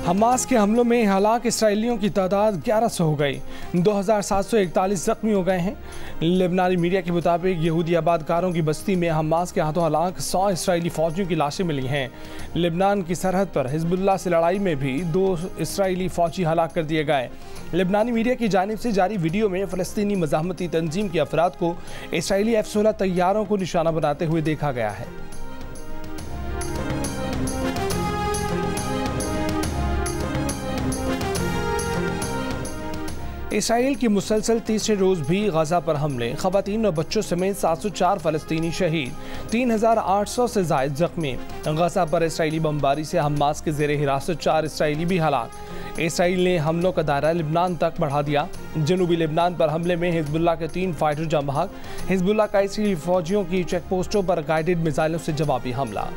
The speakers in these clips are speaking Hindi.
हमास के हमलों में हलाक इसराइलियों की तादाद 1100 हो गई, 2741 जख्मी हो गए हैं। लेबनानी मीडिया के मुताबिक यहूदी आबादकारों की बस्ती में हमास के हाथों हलाक 100 इसराइली फौजियों की लाशें मिली हैं। लेबनान की सरहद पर हिजबुल्लाह से लड़ाई में भी 2 इसराइली फौजी हलाक कर दिए गए। लेबनानी मीडिया की जानिब से जारी वीडियो में फ़लस्तीनी मज़ाहमती तंजीम के अफराद को इसराइली F-16 तैयारों को निशाना बनाते हुए देखा गया है। इसराइल की मुसलसल तीसरे रोज़ भी गजा पर हमले, ख़वातीन और बच्चों समेत 704 फ़लस्तीनी शहीद, 3800 से ज़ायद जख्मी। गजा पर इसराइली बमबारी से हमास के ज़ेरे हिरासत 4 इसराइली भी हलाक। इसराइल ने हमलों का दायरा लेबनान तक बढ़ा दिया। जनूबी लेबनान पर हमले में हिजबुल्लाह के 3 फाइटर जाँ बहक। हिजबुल्लाह का इसराइली फौजियों की चेक पोस्टों पर गाइडेड मिसाइलों से जवाबी हमला।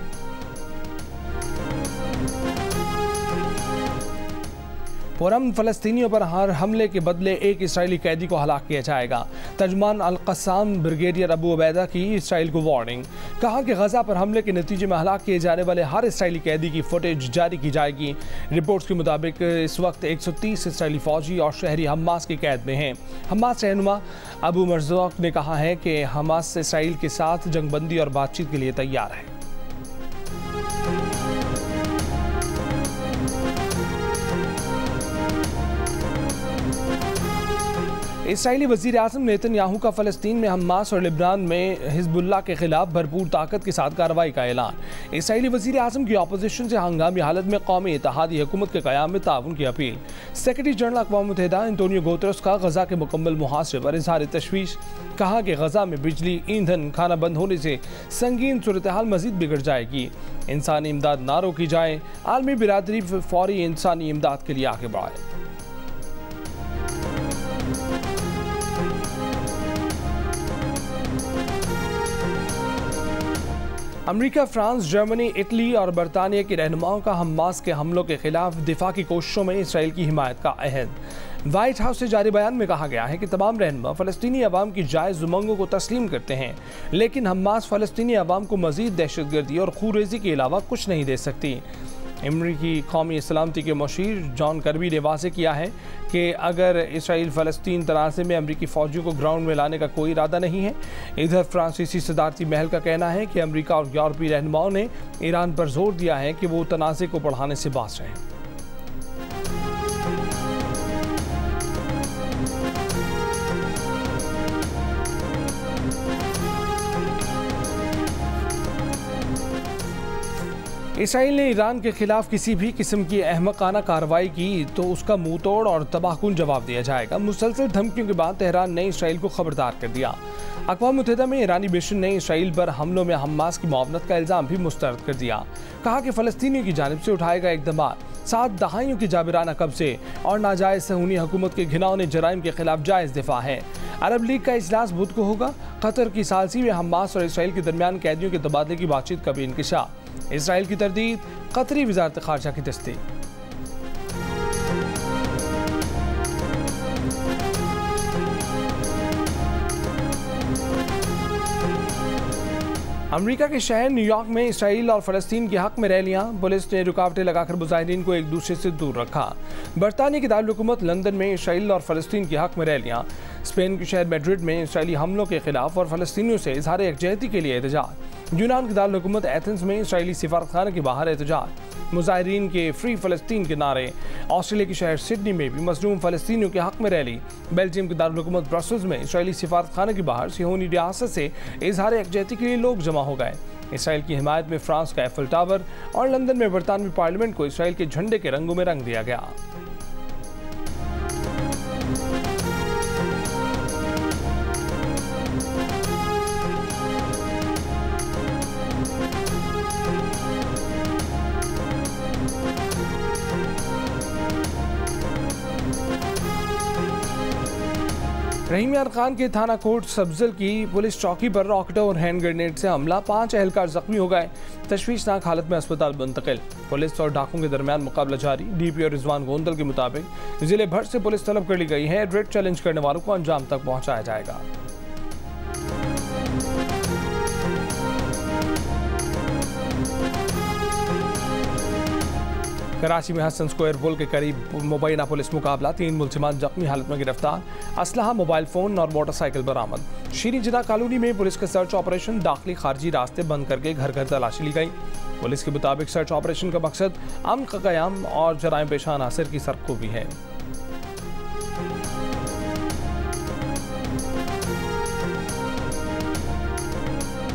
पुरअमन फ़लस्तीनियों पर हर हमले के बदले एक इसराइली कैदी को हलाक किया जाएगा। तर्जुमान अल-क़स्साम ब्रिगेडियर अबू उबैदा की इसराइल को वार्निंग, कहा कि गजा पर हमले के नतीजे में हलाक किए जाने वाले हर इसराइली कैदी की फुटेज जारी की जाएगी। रिपोर्ट्स के मुताबिक इस वक्त 130 इसराइली फौजी और शहरी हमास की कैद में हैं। हमास रहनुमा अबू मरज़ूक ने कहा है कि हमास इसराइल के साथ जंगबंदी और बातचीत के लिए तैयार है। इसराइली वज़ीर आज़म नेतन्याहू का फ़लस्तीन में हमास और लेबनान में हिजबुल्लाह के खिलाफ भरपूर ताकत के साथ कार्रवाई का ऐलान। इसराइली वज़ीर आज़म की अपोजिशन से हंगामी हालत में कौमी इत्तेहादी हुकूमत के क़याम में ताउन की अपील। सेक्रेटरी जनरल अक़वाम मुत्तहिदा एंटोनियो गुतेरेस का गजा के मुकम्मल मुहासरे पर इज़हार तशवीश, कहा कि गजा में बिजली, ईंधन, खाना बंद होने से संगीन सूरत हाल मज़ीद बिगड़ जाएगी। इंसानी इमदाद ना रोकी जाए, आलमी बिरादरी फौरी इंसानी इमदाद के लिए आगे बढ़ाए। अमेरिका, फ्रांस, जर्मनी, इटली और बरतानिया के रहनुमाओं का हमास के हमलों के खिलाफ दिफा की कोशिशों में इसराइल की हिमायत का अहद। व्हाइट हाउस से जारी बयान में कहा गया है कि तमाम रहनुमा फ़लस्तीनी अवाम की जायज़ उमंगों को तस्लीम करते हैं, लेकिन हमास फ़लस्तीनी अवाम को मज़ीद दहशतगर्दी और खूरेज़ी के अलावा कुछ नहीं दे सकती। अमरीकी कौमी सलामती के मुशीर जॉन कर्बी ने वाज़ेह किया है कि अगर इसराइल फ़लस्तीन तनाज़े में अमरीकी फ़ौजियों को ग्राउंड में लाने का कोई इरादा नहीं है। इधर फ्रांसीसी सदारती महल का कहना है कि अमरीका और यूरोपीय रहनुमाओं ने ईरान पर जोर दिया है कि वो तनाज़े को बढ़ाने से बाज रहें। इसराइल ने ईरान के खिलाफ किसी भी किस्म की अहमकाना कार्रवाई की तो उसका मुंह तोड़ और तबाहकुन जवाब दिया जाएगा। मुसलसल धमकियों के बाद तेहरान ने इसराइल को खबरदार कर दिया। अक़वाम मुत्तहिदा में ईरानी मिशन ने इसराइल पर हमलों में हमास की मुआवनत का इल्ज़ाम भी मुस्तरद कर दिया। कहा कि फ़लस्तीनियों की जानिब से उठाए गए इक़दामात 7 दहाइयों की जाबिराना कब्जे और नाजायज़ सहूनी हुकूमत के घिनौने जराइम के खिलाफ जायज़ दिफा है। अरब लीग का इजलास बुध को होगा। कतर की सालसी में हमास और इसराइल के दरमियान कैदियों के तबादले की बातचीत का भी इंकिशाफ। इसराइल की तरदीद, कतरी वज़ारत ख़ारजा की तस्दीक। अमेरिका के शहर न्यूयॉर्क में इसराइल और फ़लस्तीन के हक़ में रैलियां, पुलिस ने रुकावटें लगाकर मुजाहिरीन को एक दूसरे से दूर रखा। बरतानिया की दारुल हुकूमत लंदन में इसराइल और फ़लस्तीन के हक़ में रैलियां, स्पेन के शहर मैड्रिड में इसराइली हमलों के खिलाफ और फ़लस्तीनियों से इज़हार यकजहती के लिए एहतजाज, यूनान की दारुल हुकूमत एथेंस में इसराइली सिफारतखाने के बाहर एहतजाज, मुजाहिरीन के फ्री फ़लस्तीन के नारे। ऑस्ट्रेलिया के शहर सिडनी में भी मज़लूम फ़लस्तीनियों के हक़ में रैली। बेल्जियम की दारुल हुकूमत ब्रसेल्स में इसराइली सिफारतखाने के बाहर सिहोनी रियासत से इज़हार यकजहती के लिए लोग जमा हो गए। इसराइल की हिमायत में फ्रांस का एफिल टावर और लंदन में बरतानवी पार्लियामेंट को इसराइल के झंडे के रंगों में रंग दिया गया। रहीम यार खान के थाना कोट सब्जल की पुलिस चौकी पर रॉकेट और हैंड ग्रेनेड से हमला, 5 एहलकार जख्मी हो गए, तशवीशनाक हालत में अस्पताल मुंतकिल। पुलिस और डाकुओं के दरमियान मुकाबला जारी। डीपीओ रिजवान गोंदल के मुताबिक जिले भर से पुलिस तलब कर ली गई है। रेड चैलेंज करने वालों को अंजाम तक पहुंचाया जाएगा। कराची में हसन स्क्वायर पुल के करीब मुबैना पुलिस मुकाबला, 3 मुलजिमान जख्मी हालत में गिरफ्तार, असलहा, मोबाइल फोन और मोटरसाइकिल बरामद। शीरी जिना कॉलोनी में पुलिस का सर्च ऑपरेशन, दाखिली खारजी रास्ते बंद करके घर घर तलाशी ली गई। पुलिस के मुताबिक सर्च ऑपरेशन का मकसद अमन का क़याम और जराइम पेशा अनासर की सरकोबी है।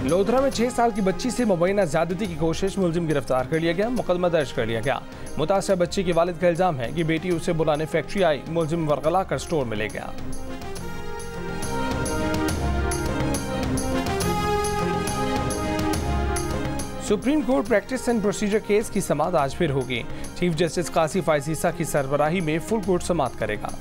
लोधरा में 6 साल की बच्ची से मुबैना ज़्यादती की कोशिश, मुलजिम गिरफ्तार कर लिया गया, मुकदमा दर्ज कर लिया गया। मुतासर बच्ची के वालिद का इल्जाम है कि बेटी उसे बुलाने फैक्ट्री आई, मुलजिम वरगला कर स्टोर में ले गया। Supreme court practice and procedure case की समाअत आज फिर होगी। चीफ जस्टिस कासी फायज ईसा की सरबराही में फुल कोर्ट समाअत करेगा।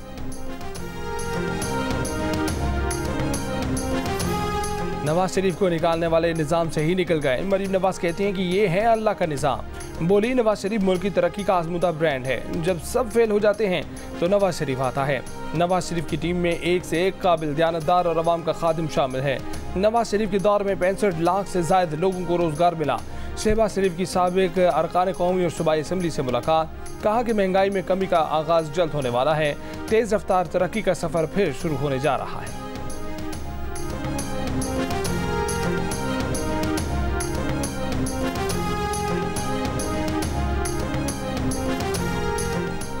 नवाज शरीफ को निकालने वाले निज़ाम से ही निकल गए। मरीम नवाज कहती हैं कि ये है अल्लाह का निज़ाम। बोली, नवाज शरीफ मुल्क की तरक्की का आजमूदा ब्रांड है। जब सब फेल हो जाते हैं तो नवाज शरीफ आता है। नवाज शरीफ की टीम में एक से एक काबिल, दयानतदार और अवाम का खादिम शामिल है। नवाज शरीफ के दौर में 65 लाख से ज़ायद लोगों को रोज़गार मिला। शहबाज शरीफ की साबिक अरकान कौमी और सूबाई असम्बली से मुलाकात, कहा कि महंगाई में कमी का आगाज़ जल्द होने वाला है। तेज़ रफ्तार तरक्की का सफ़र फिर शुरू होने जा रहा है।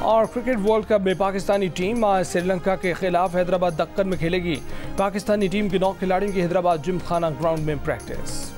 और क्रिकेट वर्ल्ड कप में पाकिस्तानी टीम आज श्रीलंका के खिलाफ हैदराबाद दक्कन में खेलेगी। पाकिस्तानी टीम के 9 खिलाड़ियों की हैदराबाद जिमखाना ग्राउंड में प्रैक्टिस।